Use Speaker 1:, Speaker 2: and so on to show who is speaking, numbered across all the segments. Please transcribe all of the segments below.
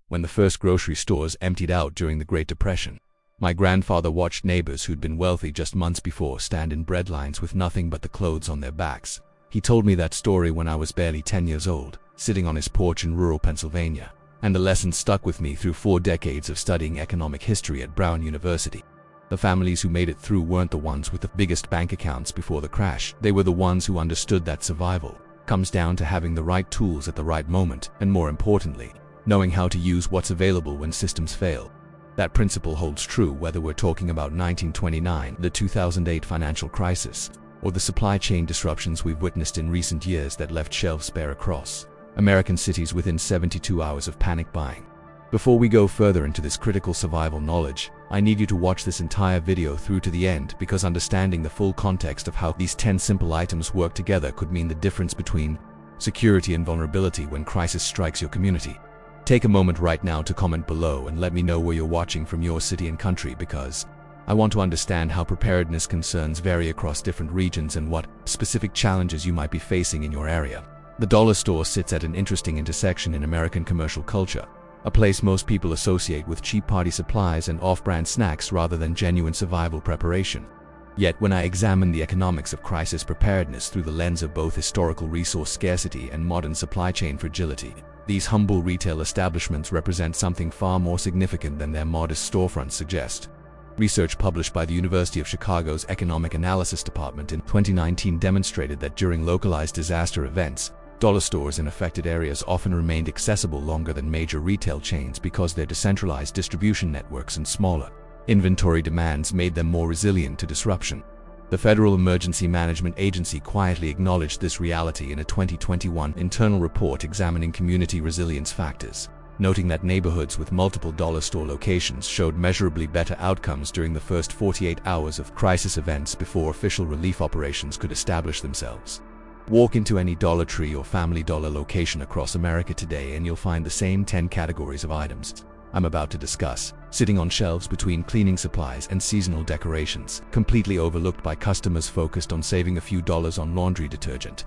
Speaker 1: when the first grocery stores emptied out during the Great Depression. My grandfather watched neighbors who'd been wealthy just months before stand in bread lines with nothing but the clothes on their backs. He told me that story when I was barely 10 years old, sitting on his porch in rural Pennsylvania, and the lesson stuck with me through 4 decades of studying economic history at Brown University. The families who made it through weren't the ones with the biggest bank accounts before the crash. They were the ones who understood that survival comes down to having the right tools at the right moment, and more importantly, knowing how to use what's available when systems fail. That principle holds true whether we're talking about 1929, the 2008 financial crisis, or the supply chain disruptions we've witnessed in recent years that left shelves bare across American cities within 72 hours of panic buying. Before we go further into this critical survival knowledge, I need you to watch this entire video through to the end, because understanding the full context of how these 10 simple items work together could mean the difference between security and vulnerability when crisis strikes your community. Take a moment right now to comment below and let me know where you're watching from, your city and country, because I want to understand how preparedness concerns vary across different regions and what specific challenges you might be facing in your area. The dollar store sits at an interesting intersection in American commercial culture, a place most people associate with cheap party supplies and off-brand snacks rather than genuine survival preparation. Yet when I examine the economics of crisis preparedness through the lens of both historical resource scarcity and modern supply chain fragility, these humble retail establishments represent something far more significant than their modest storefronts suggest. Research published by the University of Chicago's Economic Analysis Department in 2019 demonstrated that during localized disaster events, dollar stores in affected areas often remained accessible longer than major retail chains because their decentralized distribution networks and smaller inventory demands made them more resilient to disruption. The Federal Emergency Management Agency quietly acknowledged this reality in a 2021 internal report examining community resilience factors, noting that neighborhoods with multiple dollar store locations showed measurably better outcomes during the first 48 hours of crisis events before official relief operations could establish themselves. Walk into any Dollar Tree or Family Dollar location across America today and you'll find the same 10 categories of items I'm about to discuss, sitting on shelves between cleaning supplies and seasonal decorations, completely overlooked by customers focused on saving a few dollars on laundry detergent.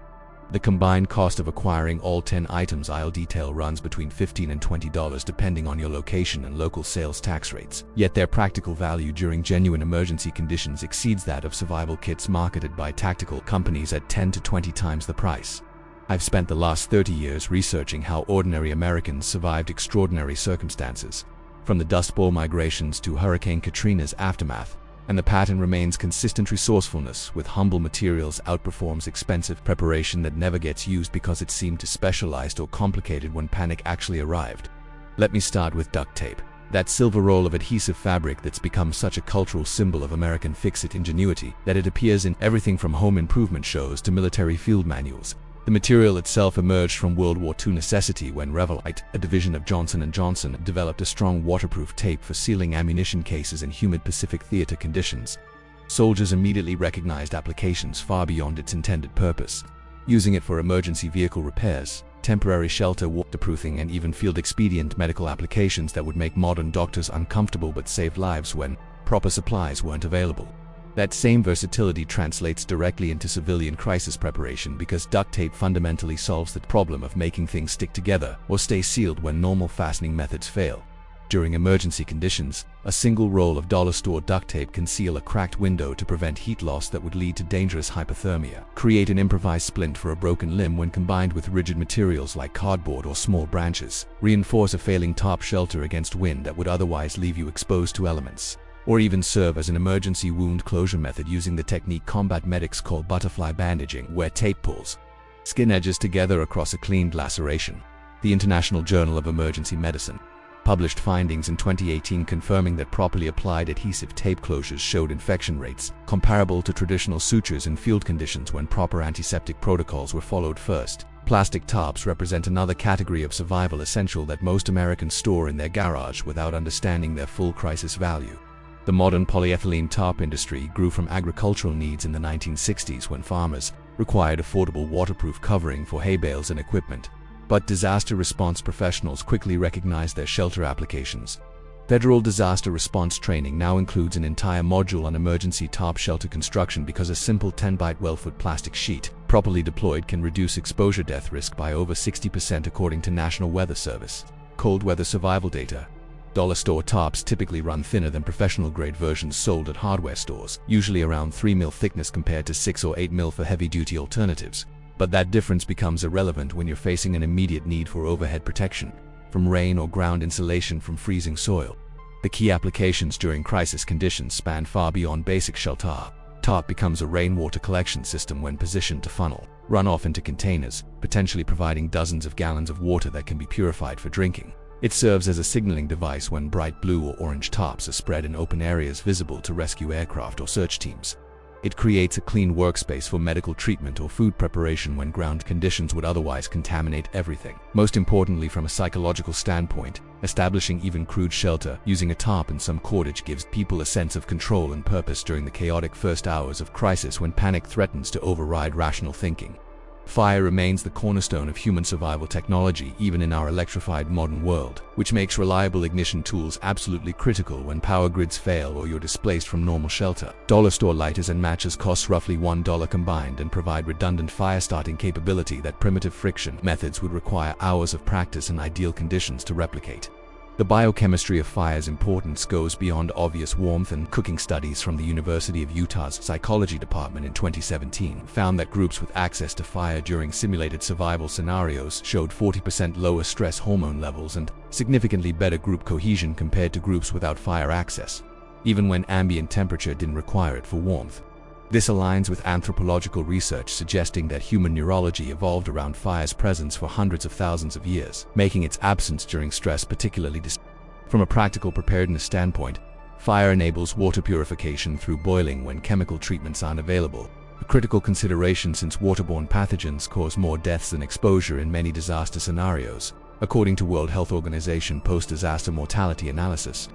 Speaker 1: The combined cost of acquiring all 10 items I'll detail runs between $15 and $20 depending on your location and local sales tax rates, yet their practical value during genuine emergency conditions exceeds that of survival kits marketed by tactical companies at 10 to 20 times the price. I've spent the last 30 years researching how ordinary Americans survived extraordinary circumstances, from the Dust Bowl migrations to Hurricane Katrina's aftermath, and the pattern remains consistent. Resourcefulness with humble materials outperforms expensive preparation that never gets used because it seemed too specialized or complicated when panic actually arrived. Let me start with duct tape, that silver roll of adhesive fabric that's become such a cultural symbol of American fix-it ingenuity that it appears in everything from home improvement shows to military field manuals. The material itself emerged from World War II necessity when Revlite, a division of Johnson & Johnson, developed a strong waterproof tape for sealing ammunition cases in humid Pacific theater conditions. Soldiers immediately recognized applications far beyond its intended purpose, using it for emergency vehicle repairs, temporary shelter waterproofing, and even field-expedient medical applications that would make modern doctors uncomfortable but save lives when proper supplies weren't available. That same versatility translates directly into civilian crisis preparation because duct tape fundamentally solves the problem of making things stick together or stay sealed when normal fastening methods fail. During emergency conditions, a single roll of dollar store duct tape can seal a cracked window to prevent heat loss that would lead to dangerous hypothermia, create an improvised splint for a broken limb when combined with rigid materials like cardboard or small branches, reinforce a failing top shelter against wind that would otherwise leave you exposed to elements, or even serve as an emergency wound closure method using the technique combat medics call butterfly bandaging, where tape pulls skin edges together across a cleaned laceration. The International Journal of Emergency Medicine published findings in 2018 confirming that properly applied adhesive tape closures showed infection rates comparable to traditional sutures in field conditions when proper antiseptic protocols were followed first. Plastic tops represent another category of survival essential that most Americans store in their garage without understanding their full crisis value. The modern polyethylene top industry grew from agricultural needs in the 1960s when farmers required affordable waterproof covering for hay bales and equipment. But disaster response professionals quickly recognized their shelter applications. Federal disaster response training now includes an entire module on emergency top shelter construction because a simple 10 by 12-foot plastic sheet, properly deployed, can reduce exposure death risk by over 60% according to National Weather Service. Cold weather survival data. Dollar store tarps typically run thinner than professional-grade versions sold at hardware stores, usually around 3 mm thickness compared to 6 or 8 mm for heavy-duty alternatives. But that difference becomes irrelevant when you're facing an immediate need for overhead protection, from rain or ground insulation from freezing soil. The key applications during crisis conditions span far beyond basic shelter. Tarp becomes a rainwater collection system when positioned to funnel runoff into containers, potentially providing dozens of gallons of water that can be purified for drinking. It serves as a signaling device when bright blue or orange tarps are spread in open areas visible to rescue aircraft or search teams. It creates a clean workspace for medical treatment or food preparation when ground conditions would otherwise contaminate everything. Most importantly, from a psychological standpoint, establishing even crude shelter using a tarp and some cordage gives people a sense of control and purpose during the chaotic first hours of crisis when panic threatens to override rational thinking. Fire remains the cornerstone of human survival technology even in our electrified modern world, which makes reliable ignition tools absolutely critical when power grids fail or you're displaced from normal shelter. Dollar store lighters and matches cost roughly $1 combined and provide redundant fire-starting capability that primitive friction methods would require hours of practice and ideal conditions to replicate. The biochemistry of fire's importance goes beyond obvious warmth, and cooking studies from the University of Utah's psychology department in 2017 found that groups with access to fire during simulated survival scenarios showed 40% lower stress hormone levels and significantly better group cohesion compared to groups without fire access, even when ambient temperature didn't require it for warmth. This aligns with anthropological research suggesting that human neurology evolved around fire's presence for hundreds of thousands of years, making its absence during stress particularly distinct. From a practical preparedness standpoint, fire enables water purification through boiling when chemical treatments aren't available, a critical consideration since waterborne pathogens cause more deaths than exposure in many disaster scenarios, according to World Health Organization post-disaster mortality analysis.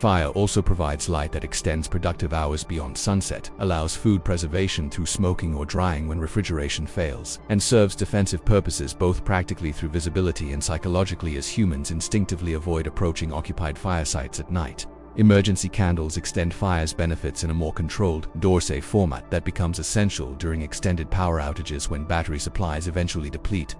Speaker 1: Fire also provides light that extends productive hours beyond sunset, allows food preservation through smoking or drying when refrigeration fails, and serves defensive purposes both practically through visibility and psychologically as humans instinctively avoid approaching occupied fire sites at night. Emergency candles extend fire's benefits in a more controlled, door-safe format that becomes essential during extended power outages when battery supplies eventually deplete.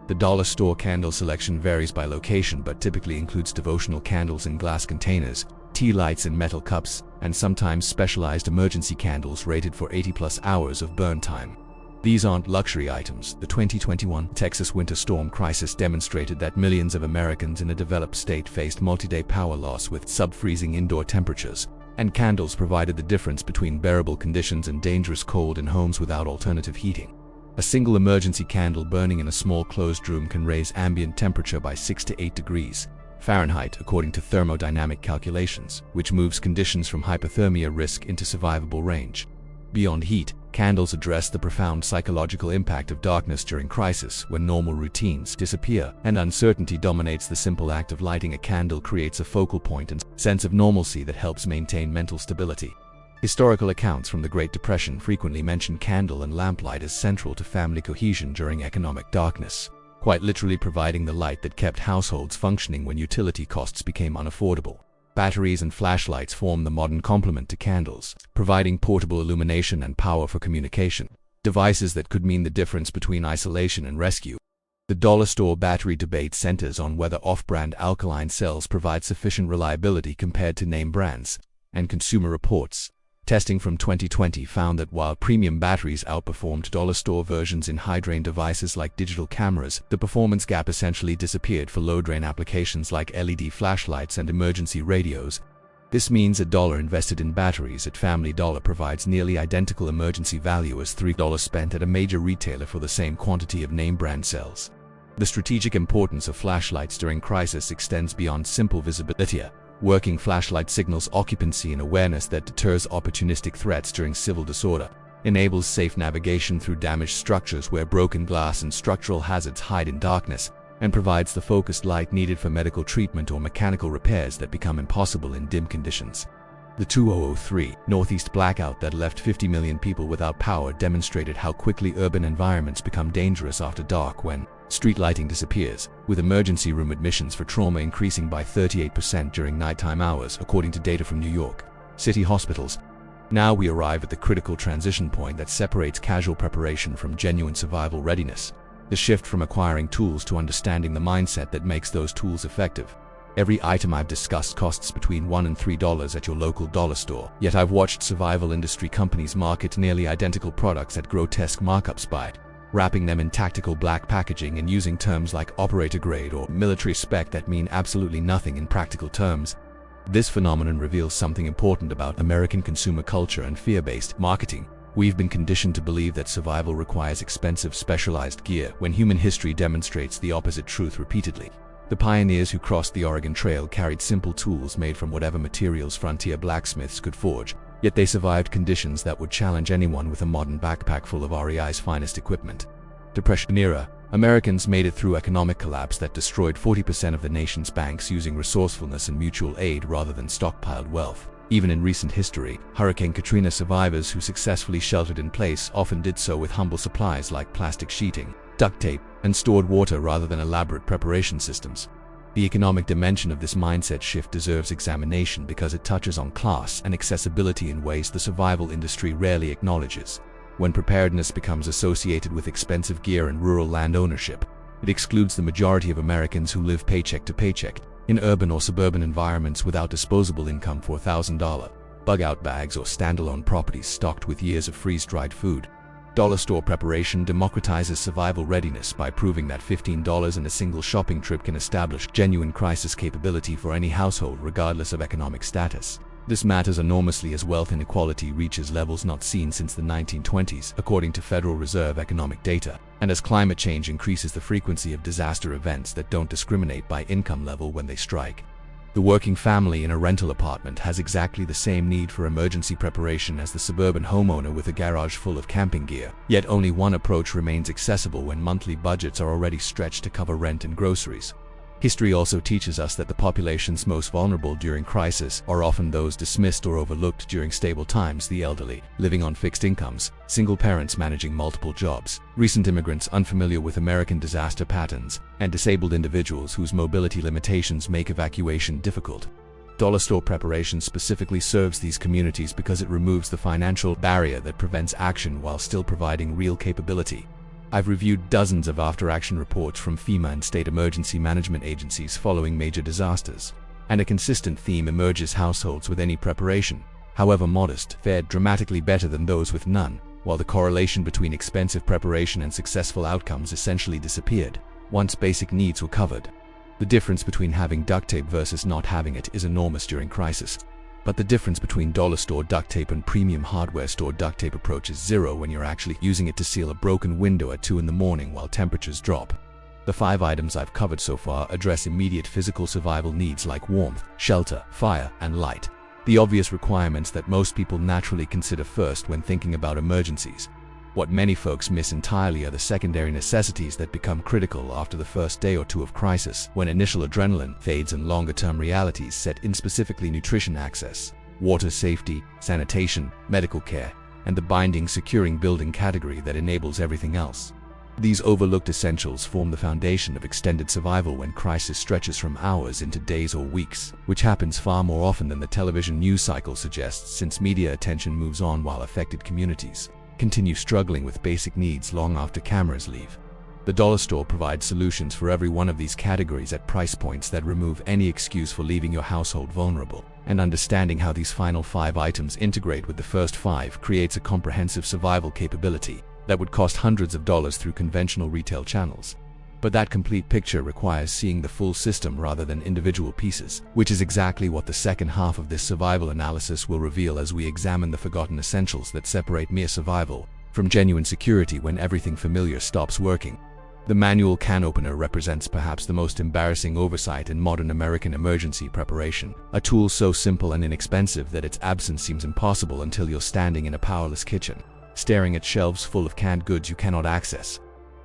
Speaker 1: The dollar store candle selection varies by location but typically includes devotional candles in glass containers, tea lights in metal cups, and sometimes specialized emergency candles rated for 80+ hours of burn time. These aren't luxury items. The 2021 Texas winter storm crisis demonstrated that millions of Americans in a developed state faced multi-day power loss with sub-freezing indoor temperatures, and candles provided the difference between bearable conditions and dangerous cold in homes without alternative heating. A single emergency candle burning in a small closed room can raise ambient temperature by 6 to 8 degrees Fahrenheit according to thermodynamic calculations, which moves conditions from hypothermia risk into survivable range. Beyond heat, candles address the profound psychological impact of darkness during crisis when normal routines disappear and uncertainty dominates. The simple act of lighting a candle creates a focal point and sense of normalcy that helps maintain mental stability. Historical accounts from the Great Depression frequently mention candle and lamplight as central to family cohesion during economic darkness, quite literally providing the light that kept households functioning when utility costs became unaffordable. Batteries and flashlights form the modern complement to candles, providing portable illumination and power for communication, devices that could mean the difference between isolation and rescue. The dollar store battery debate centers on whether off-brand alkaline cells provide sufficient reliability compared to name brands, and Consumer Reports testing from 2020 found that while premium batteries outperformed dollar store versions in high-drain devices like digital cameras, the performance gap essentially disappeared for low-drain applications like LED flashlights and emergency radios. This means $1 invested in batteries at Family Dollar provides nearly identical emergency value as $3 spent at a major retailer for the same quantity of name-brand cells. The strategic importance of flashlights during crisis extends beyond simple visibility. Working flashlight signals occupancy and awareness that deters opportunistic threats during civil disorder, enables safe navigation through damaged structures where broken glass and structural hazards hide in darkness, and provides the focused light needed for medical treatment or mechanical repairs that become impossible in dim conditions. The 2003 Northeast blackout that left 50 million people without power demonstrated how quickly urban environments become dangerous after dark when street lighting disappears, with emergency room admissions for trauma increasing by 38% during nighttime hours, according to data from New York City hospitals. Now we arrive at the critical transition point that separates casual preparation from genuine survival readiness. The shift from acquiring tools to understanding the mindset that makes those tools effective. Every item I've discussed costs between $1 and $3 at your local dollar store, yet I've watched survival industry companies market nearly identical products at grotesque markups by wrapping them in tactical black packaging and using terms like operator grade or military spec that mean absolutely nothing in practical terms. This phenomenon reveals something important about American consumer culture and fear-based marketing. We've been conditioned to believe that survival requires expensive, specialized gear, when human history demonstrates the opposite truth repeatedly. The pioneers who crossed the Oregon Trail carried simple tools made from whatever materials frontier blacksmiths could forge, yet they survived conditions that would challenge anyone with a modern backpack full of REI's finest equipment. Depression era. Americans made it through economic collapse that destroyed 40% of the nation's banks using resourcefulness and mutual aid rather than stockpiled wealth. Even in recent history, Hurricane Katrina survivors who successfully sheltered in place often did so with humble supplies like plastic sheeting, duct tape, and stored water rather than elaborate preparation systems. The economic dimension of this mindset shift deserves examination because it touches on class and accessibility in ways the survival industry rarely acknowledges. When preparedness becomes associated with expensive gear and rural land ownership, it excludes the majority of Americans who live paycheck to paycheck in urban or suburban environments without disposable income for $1,000 bug-out bags or standalone properties stocked with years of freeze-dried food. Dollar store preparation democratizes survival readiness by proving that $15 in a single shopping trip can establish genuine crisis capability for any household regardless of economic status. This matters enormously as wealth inequality reaches levels not seen since the 1920s, according to Federal Reserve economic data, and as climate change increases the frequency of disaster events that don't discriminate by income level when they strike. The working family in a rental apartment has exactly the same need for emergency preparation as the suburban homeowner with a garage full of camping gear, yet only one approach remains accessible when monthly budgets are already stretched to cover rent and groceries. History also teaches us that the populations most vulnerable during crisis are often those dismissed or overlooked during stable times: the elderly, living on fixed incomes, single parents managing multiple jobs, recent immigrants unfamiliar with American disaster patterns, and disabled individuals whose mobility limitations make evacuation difficult. Dollar store preparation specifically serves these communities because it removes the financial barrier that prevents action while still providing real capability. I've reviewed dozens of after-action reports from FEMA and state emergency management agencies following major disasters, and a consistent theme emerges: households with any preparation, however modest, fared dramatically better than those with none, while the correlation between expensive preparation and successful outcomes essentially disappeared once basic needs were covered. The difference between having duct tape versus not having it is enormous during crisis. But the difference between dollar store duct tape and premium hardware store duct tape approaches zero when you're actually using it to seal a broken window at 2 in the morning while temperatures drop. The 5 items I've covered so far address immediate physical survival needs like warmth, shelter, fire, and light. The obvious requirements that most people naturally consider first when thinking about emergencies. What many folks miss entirely are the secondary necessities that become critical after the first day or two of crisis, when initial adrenaline fades and longer-term realities set in, specifically nutrition access, water safety, sanitation, medical care, and the binding, securing building category that enables everything else. These overlooked essentials form the foundation of extended survival when crisis stretches from hours into days or weeks, which happens far more often than the television news cycle suggests, since media attention moves on while affected communities continue struggling with basic needs long after cameras leave. The dollar store provides solutions for every one of these categories at price points that remove any excuse for leaving your household vulnerable, and understanding how these final 5 items integrate with the first 5 creates a comprehensive survival capability that would cost hundreds of dollars through conventional retail channels. But that complete picture requires seeing the full system rather than individual pieces, which is exactly what the second half of this survival analysis will reveal as we examine the forgotten essentials that separate mere survival from genuine security when everything familiar stops working. The manual can opener represents perhaps the most embarrassing oversight in modern American emergency preparation, a tool so simple and inexpensive that its absence seems impossible until you're standing in a powerless kitchen, staring at shelves full of canned goods you cannot access.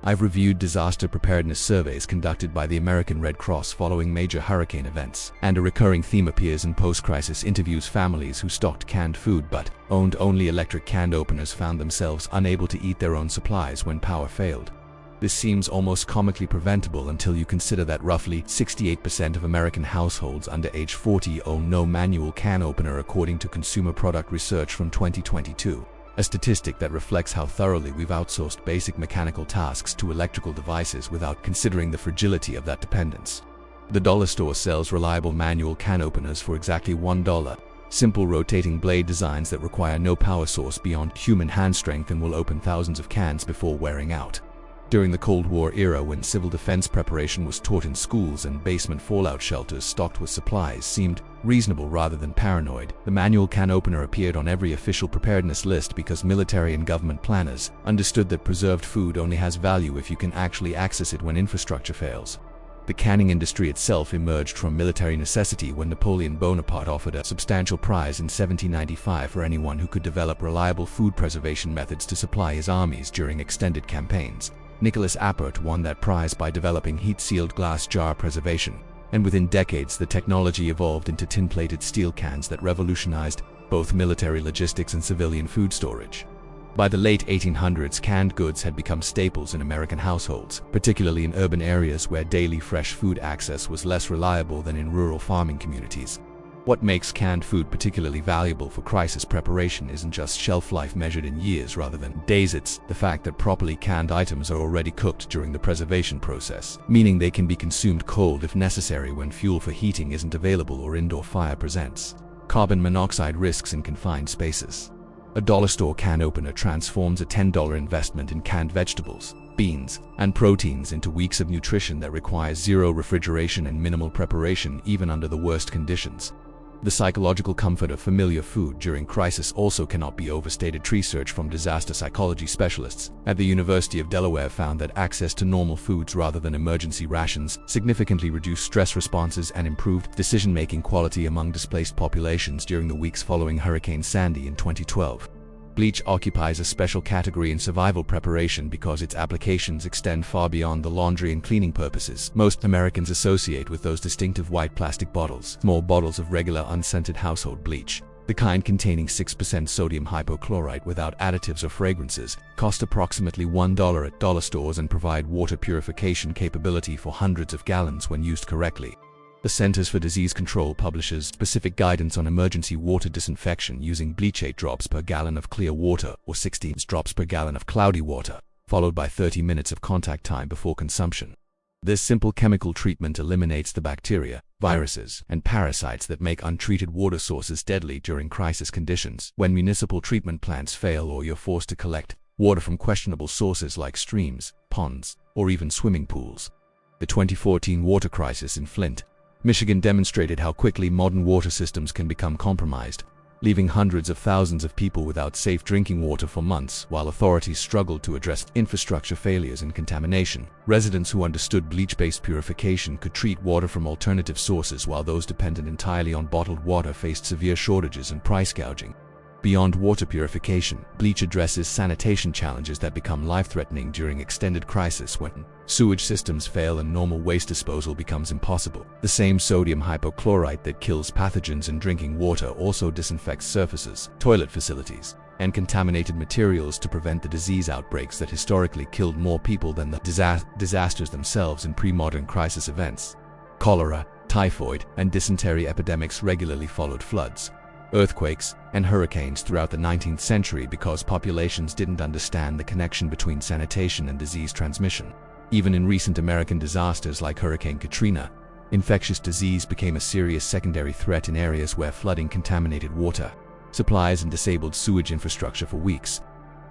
Speaker 1: I've reviewed disaster preparedness surveys conducted by the American Red Cross following major hurricane events, and a recurring theme appears in post-crisis interviews. Families who stocked canned food but owned only electric can openers found themselves unable to eat their own supplies when power failed. This seems almost comically preventable until you consider that roughly 68% of American households under age 40 own no manual can opener, according to Consumer Product Research from 2022. a statistic that reflects how thoroughly we've outsourced basic mechanical tasks to electrical devices without considering the fragility of that dependence. The dollar store sells reliable manual can openers for exactly $1. Simple rotating blade designs that require no power source beyond human hand strength and will open thousands of cans before wearing out. During the Cold War era, when civil defense preparation was taught in schools and basement fallout shelters stocked with supplies seemed reasonable rather than paranoid, the manual can opener appeared on every official preparedness list because military and government planners understood that preserved food only has value if you can actually access it when infrastructure fails. The canning industry itself emerged from military necessity when Napoleon Bonaparte offered a substantial prize in 1795 for anyone who could develop reliable food preservation methods to supply his armies during extended campaigns. Nicholas Appert won that prize by developing heat-sealed glass jar preservation, and within decades the technology evolved into tin-plated steel cans that revolutionized both military logistics and civilian food storage. By the late 1800s, canned goods had become staples in American households, particularly in urban areas where daily fresh food access was less reliable than in rural farming communities. What makes canned food particularly valuable for crisis preparation isn't just shelf life measured in years rather than days, it's the fact that properly canned items are already cooked during the preservation process, meaning they can be consumed cold if necessary when fuel for heating isn't available or indoor fire presents carbon monoxide risks in confined spaces. A dollar store can opener transforms a $10 investment in canned vegetables, beans, and proteins into weeks of nutrition that requires zero refrigeration and minimal preparation even under the worst conditions. The psychological comfort of familiar food during crisis also cannot be overstated. Research from disaster psychology specialists at the University of Delaware found that access to normal foods rather than emergency rations significantly reduced stress responses and improved decision-making quality among displaced populations during the weeks following Hurricane Sandy in 2012. Bleach occupies a special category in survival preparation because its applications extend far beyond the laundry and cleaning purposes most Americans associate with those distinctive white plastic bottles. Small bottles of regular unscented household bleach, the kind containing 6% sodium hypochlorite without additives or fragrances, cost approximately $1 at dollar stores and provide water purification capability for hundreds of gallons when used correctly. The Centers for Disease Control publishes specific guidance on emergency water disinfection using bleach 8 drops per gallon of clear water or 16 drops per gallon of cloudy water, followed by 30 minutes of contact time before consumption. This simple chemical treatment eliminates the bacteria, viruses, and parasites that make untreated water sources deadly during crisis conditions. When municipal treatment plants fail or you're forced to collect water from questionable sources like streams, ponds, or even swimming pools. The 2014 water crisis in Flint, Michigan demonstrated how quickly modern water systems can become compromised, leaving hundreds of thousands of people without safe drinking water for months while authorities struggled to address infrastructure failures and contamination. Residents who understood bleach-based purification could treat water from alternative sources while those dependent entirely on bottled water faced severe shortages and price gouging. Beyond water purification, bleach addresses sanitation challenges that become life-threatening during extended crisis when sewage systems fail and normal waste disposal becomes impossible. The same sodium hypochlorite that kills pathogens in drinking water also disinfects surfaces, toilet facilities, and contaminated materials to prevent the disease outbreaks that historically killed more people than the disasters themselves in pre-modern crisis events. Cholera, typhoid, and dysentery epidemics regularly followed floods, earthquakes, and hurricanes throughout the 19th century because populations didn't understand the connection between sanitation and disease transmission. Even in recent American disasters like Hurricane Katrina, infectious disease became a serious secondary threat in areas where flooding contaminated water, supplies, and disabled sewage infrastructure for weeks.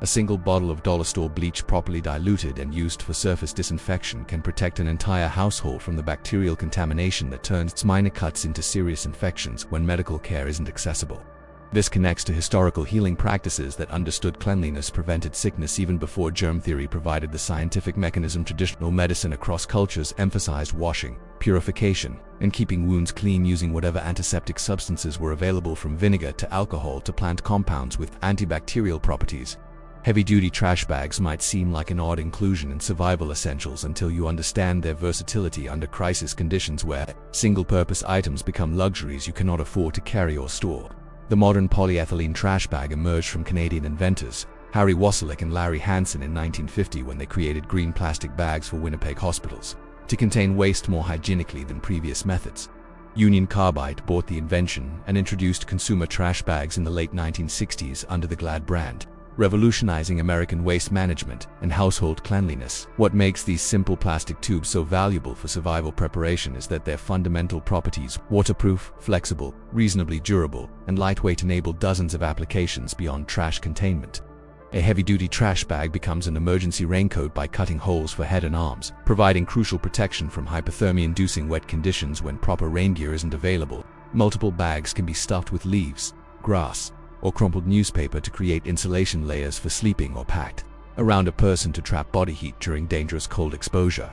Speaker 1: A single bottle of dollar store bleach properly diluted and used for surface disinfection can protect an entire household from the bacterial contamination that turns minor cuts into serious infections when medical care isn't accessible. This connects to historical healing practices that understood cleanliness prevented sickness even before germ theory provided the scientific mechanism. Traditional medicine across cultures emphasized washing, purification, and keeping wounds clean using whatever antiseptic substances were available, from vinegar to alcohol to plant compounds with antibacterial properties. Heavy-duty trash bags might seem like an odd inclusion in survival essentials until you understand their versatility under crisis conditions where single-purpose items become luxuries you cannot afford to carry or store. The modern polyethylene trash bag emerged from Canadian inventors Harry Wasilek and Larry Hansen in 1950 when they created green plastic bags for Winnipeg hospitals to contain waste more hygienically than previous methods. Union Carbide bought the invention and introduced consumer trash bags in the late 1960s under the Glad brand, revolutionizing American waste management and household cleanliness. What makes these simple plastic tubes so valuable for survival preparation is that their fundamental properties, waterproof, flexible, reasonably durable, and lightweight, enable dozens of applications beyond trash containment. A heavy-duty trash bag becomes an emergency raincoat by cutting holes for head and arms, providing crucial protection from hypothermia-inducing wet conditions when proper rain gear isn't available. Multiple bags can be stuffed with leaves, grass, or crumpled newspaper to create insulation layers for sleeping, or packed around a person to trap body heat during dangerous cold exposure.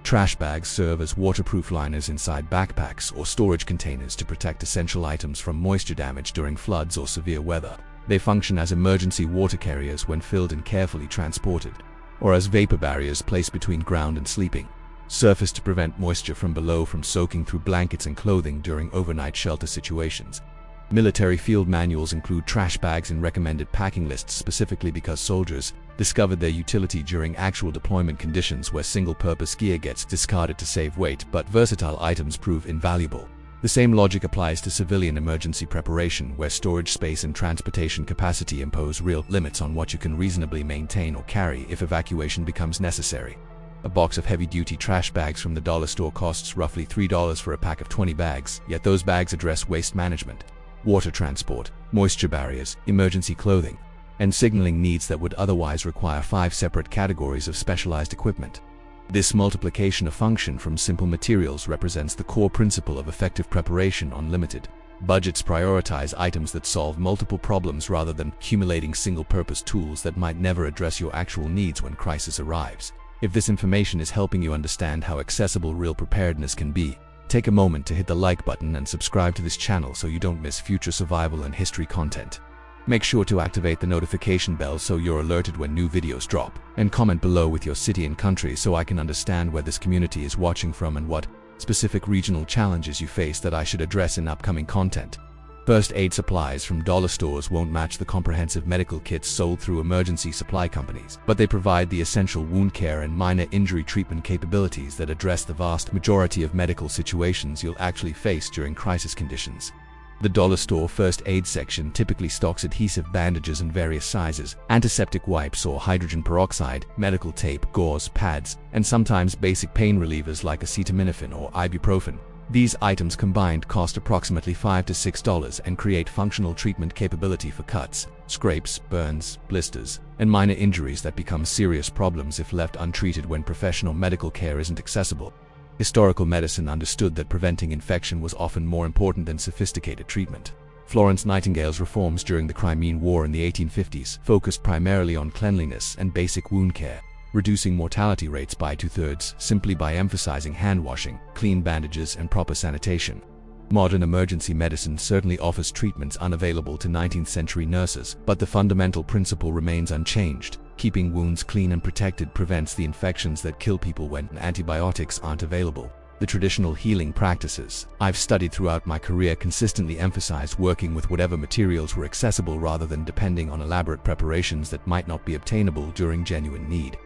Speaker 1: Trash bags serve as waterproof liners inside backpacks or storage containers to protect essential items from moisture damage during floods or severe weather. They function as emergency water carriers when filled and carefully transported, or as vapor barriers placed between ground and sleeping surface to prevent moisture from below from soaking through blankets and clothing during overnight shelter situations. Military field manuals include trash bags in recommended packing lists specifically because soldiers discovered their utility during actual deployment conditions where single-purpose gear gets discarded to save weight, but versatile items prove invaluable. The same logic applies to civilian emergency preparation, where storage space and transportation capacity impose real limits on what you can reasonably maintain or carry if evacuation becomes necessary. A box of heavy-duty trash bags from the dollar store costs roughly $3 for a pack of 20 bags, yet those bags address waste management, water transport, moisture barriers, emergency clothing, and signaling needs that would otherwise require 5 separate categories of specialized equipment. This multiplication of function from simple materials represents the core principle of effective preparation on limited budgets. Prioritize items that solve multiple problems rather than accumulating single-purpose tools that might never address your actual needs when crisis arrives. If this information is helping you understand how accessible real preparedness can be, take a moment to hit the like button and subscribe to this channel so you don't miss future survival and history content. Make sure to activate the notification bell so you're alerted when new videos drop, and comment below with your city and country so I can understand where this community is watching from and what specific regional challenges you face that I should address in upcoming content. First aid supplies from dollar stores won't match the comprehensive medical kits sold through emergency supply companies, but they provide the essential wound care and minor injury treatment capabilities that address the vast majority of medical situations you'll actually face during crisis conditions. The dollar store first aid section typically stocks adhesive bandages in various sizes, antiseptic wipes or hydrogen peroxide, medical tape, gauze, pads, and sometimes basic pain relievers like acetaminophen or ibuprofen. These items combined cost approximately $5 to $6 and create functional treatment capability for cuts, scrapes, burns, blisters, and minor injuries that become serious problems if left untreated when professional medical care isn't accessible. Historical medicine understood that preventing infection was often more important than sophisticated treatment. Florence Nightingale's reforms during the Crimean War in the 1850s focused primarily on cleanliness and basic wound care, reducing mortality rates by 2/3 simply by emphasizing hand washing, clean bandages, and proper sanitation. Modern emergency medicine certainly offers treatments unavailable to 19th century nurses, but the fundamental principle remains unchanged. Keeping wounds clean and protected prevents the infections that kill people when antibiotics aren't available. The traditional healing practices I've studied throughout my career consistently emphasize working with whatever materials were accessible rather than depending on elaborate preparations that might not be obtainable during genuine need.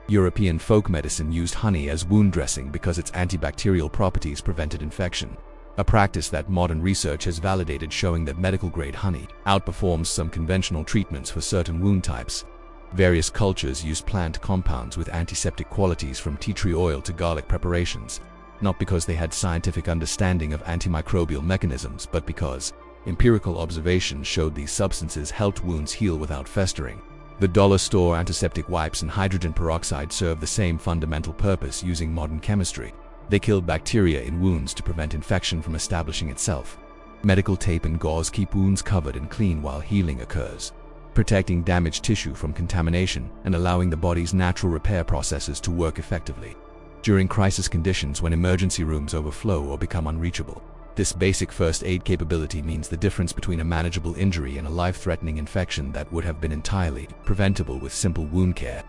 Speaker 1: European folk medicine used honey as wound dressing because its antibacterial properties prevented infection, a practice that modern research has validated, showing that medical-grade honey outperforms some conventional treatments for certain wound types. Various cultures used plant compounds with antiseptic qualities from tea tree oil to garlic preparations, not because they had scientific understanding of antimicrobial mechanisms, but because empirical observation showed these substances helped wounds heal without festering. The dollar store antiseptic wipes and hydrogen peroxide serve the same fundamental purpose using modern chemistry. They kill bacteria in wounds to prevent infection from establishing itself. Medical tape and gauze keep wounds covered and clean while healing occurs, protecting damaged tissue from contamination and allowing the body's natural repair processes to work effectively. During crisis conditions when emergency rooms overflow or become unreachable, this basic first aid capability means the difference between a manageable injury and a life-threatening infection that would have been entirely preventable with simple wound care.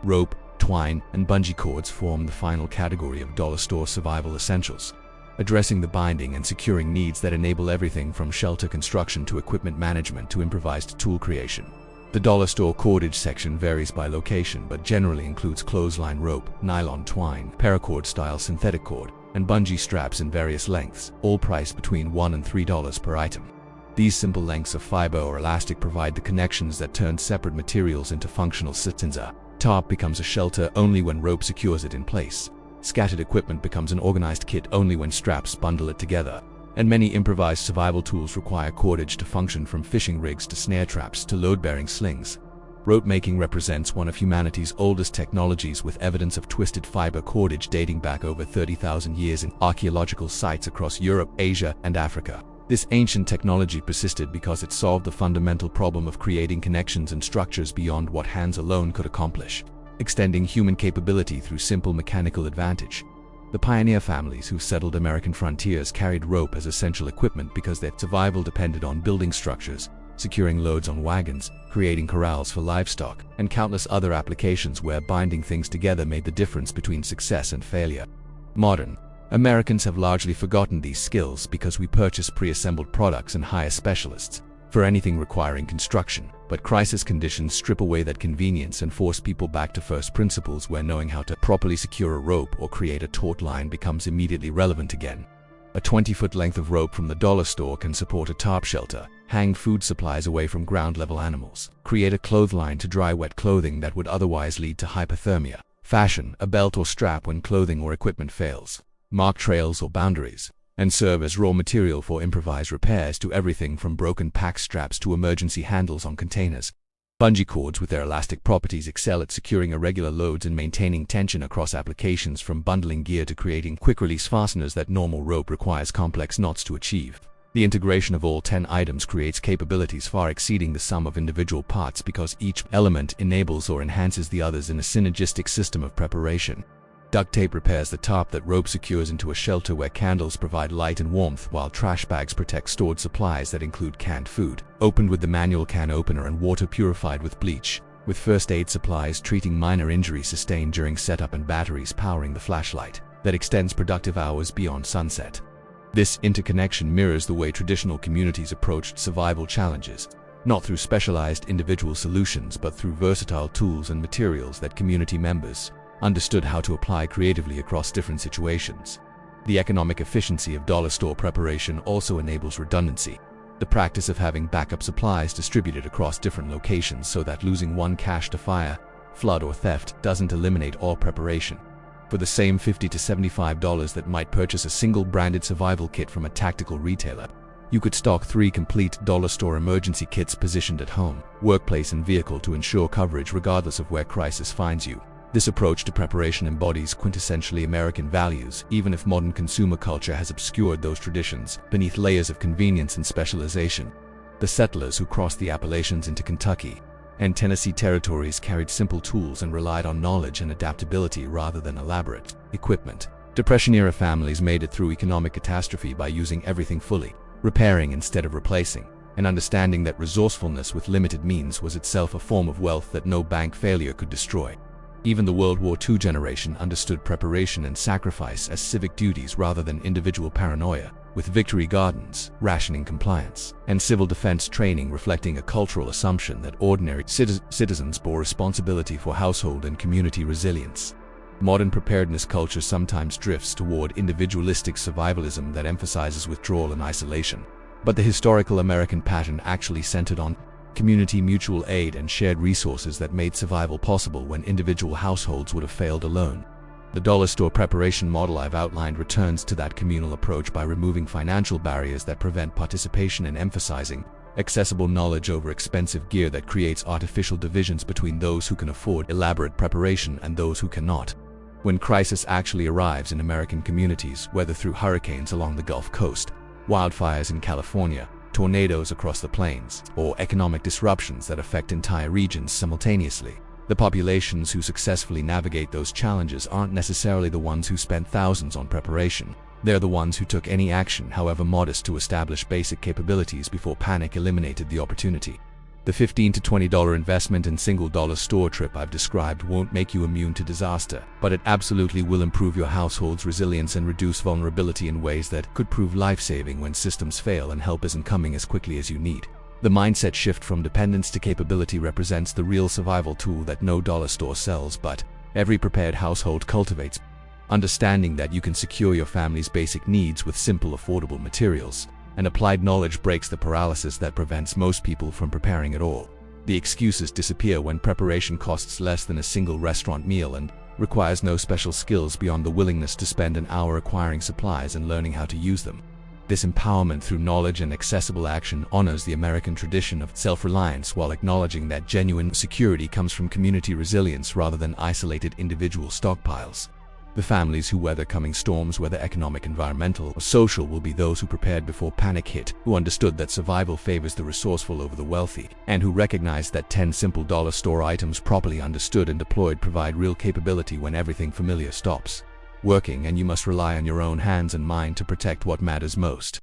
Speaker 1: Rope, twine, and bungee cords form the final category of dollar store survival essentials, addressing the binding and securing needs that enable everything from shelter construction to equipment management to improvised tool creation. The dollar store cordage section varies by location but generally includes clothesline rope, nylon twine, paracord-style synthetic cord, and bungee straps in various lengths, all priced between $1 and $3 per item. These simple lengths of fiber or elastic provide the connections that turn separate materials into functional systems. A tarp becomes a shelter only when rope secures it in place. Scattered equipment becomes an organized kit only when straps bundle it together. And many improvised survival tools require cordage to function, from fishing rigs to snare traps to load-bearing slings. Rope making represents one of humanity's oldest technologies, with evidence of twisted fiber cordage dating back over 30,000 years in archaeological sites across Europe, Asia, and Africa. This ancient technology persisted because it solved the fundamental problem of creating connections and structures beyond what hands alone could accomplish, extending human capability through simple mechanical advantage. The pioneer families who settled American frontiers carried rope as essential equipment because their survival depended on building structures, securing loads on wagons, creating corrals for livestock, and countless other applications where binding things together made the difference between success and failure. Modern Americans have largely forgotten these skills because we purchase pre-assembled products and hire specialists for anything requiring construction. But crisis conditions strip away that convenience and force people back to first principles, where knowing how to properly secure a rope or create a taut line becomes immediately relevant again. A 20-foot length of rope from the dollar store can support a tarp shelter, hang food supplies away from ground-level animals, create a clothesline to dry wet clothing that would otherwise lead to hypothermia, fashion a belt or strap when clothing or equipment fails, mark trails or boundaries, and serve as raw material for improvised repairs, to everything from broken pack straps to emergency handles on containers. Bungee cords with their elastic properties excel at securing irregular loads and maintaining tension across applications, from bundling gear to creating quick-release fasteners that normal rope requires complex knots to achieve. The integration of all 10 items creates capabilities far exceeding the sum of individual parts, because each element enables or enhances the others in a synergistic system of preparation. Duct tape repairs the tarp that rope secures into a shelter, where candles provide light and warmth, while trash bags protect stored supplies that include canned food, opened with the manual can opener and water purified with bleach, with first aid supplies treating minor injuries sustained during setup, and batteries powering the flashlight that extends productive hours beyond sunset. This interconnection mirrors the way traditional communities approached survival challenges, not through specialized individual solutions but through versatile tools and materials that community members understood how to apply creatively across different situations. The economic efficiency of dollar store preparation also enables redundancy, the practice of having backup supplies distributed across different locations so that losing one cache to fire, flood, or theft doesn't eliminate all preparation. For the same $50 to $75 that might purchase a single branded survival kit from a tactical retailer, you could stock 3 complete dollar store emergency kits positioned at home, workplace, and vehicle to ensure coverage regardless of where crisis finds you. This approach to preparation embodies quintessentially American values, even if modern consumer culture has obscured those traditions beneath layers of convenience and specialization. The settlers who crossed the Appalachians into Kentucky and Tennessee territories carried simple tools and relied on knowledge and adaptability rather than elaborate equipment. Depression-era families made it through economic catastrophe by using everything fully, repairing instead of replacing, and understanding that resourcefulness with limited means was itself a form of wealth that no bank failure could destroy. Even the World War II generation understood preparation and sacrifice as civic duties rather than individual paranoia, with victory gardens, rationing compliance, and civil defense training reflecting a cultural assumption that ordinary citizens bore responsibility for household and community resilience. Modern preparedness culture sometimes drifts toward individualistic survivalism that emphasizes withdrawal and isolation, but the historical American pattern actually centered on community mutual aid and shared resources that made survival possible when individual households would have failed alone. The dollar store preparation model I've outlined returns to that communal approach by removing financial barriers that prevent participation and emphasizing accessible knowledge over expensive gear that creates artificial divisions between those who can afford elaborate preparation and those who cannot. When crisis actually arrives in American communities, whether through hurricanes along the Gulf Coast, wildfires in California, tornadoes across the plains, or economic disruptions that affect entire regions simultaneously, the populations who successfully navigate those challenges aren't necessarily the ones who spent thousands on preparation. They're the ones who took any action, however modest, to establish basic capabilities before panic eliminated the opportunity. The $15 to $20 investment in single dollar store trip I've described won't make you immune to disaster, but it absolutely will improve your household's resilience and reduce vulnerability in ways that could prove life-saving when systems fail and help isn't coming as quickly as you need. The mindset shift from dependence to capability represents the real survival tool that no dollar store sells, but every prepared household cultivates. Understanding that you can secure your family's basic needs with simple, affordable materials and applied knowledge breaks the paralysis that prevents most people from preparing at all. The excuses disappear when preparation costs less than a single restaurant meal and requires no special skills beyond the willingness to spend an hour acquiring supplies and learning how to use them. This empowerment through knowledge and accessible action honors the American tradition of self-reliance while acknowledging that genuine security comes from community resilience rather than isolated individual stockpiles. The families who weather coming storms, whether economic, environmental, or social, will be those who prepared before panic hit, who understood that survival favors the resourceful over the wealthy, and who recognized that 10 simple dollar store items properly understood and deployed provide real capability when everything familiar stops working, and you must rely on your own hands and mind to protect what matters most.